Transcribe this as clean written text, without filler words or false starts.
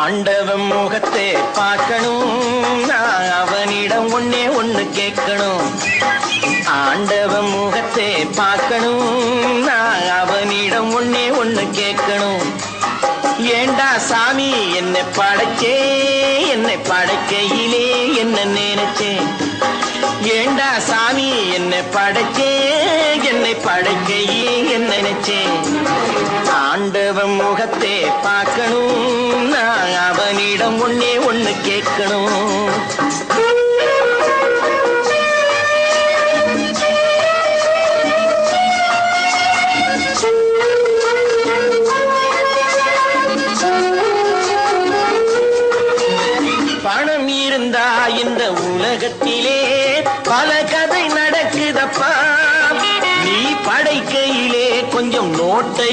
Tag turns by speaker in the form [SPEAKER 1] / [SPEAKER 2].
[SPEAKER 1] ஆண்டவன் முகத்தை பார்க்கணும், நான் அவனிடம் ஒன்னே ஒண்ணு கேட்கணும். ஆண்டவன் முகத்தை பார்க்கணும், நான் அவனிடம் ஒன்னே ஒண்ணு கேட்கணும். ஏண்டா சாமி என்னை படைச்சே, என்னை படைக்கையிலே என்ன நினைச்சேன். ஏண்டா சாமி என்னை படைச்சே, என்னை படைக்கையே என்ன நினைச்சேன். ஆண்டவன் முகத்தை பார்க்கணும், நான் அவனிடம் ஒன்னே ஒண்ணு கேட்கணும்.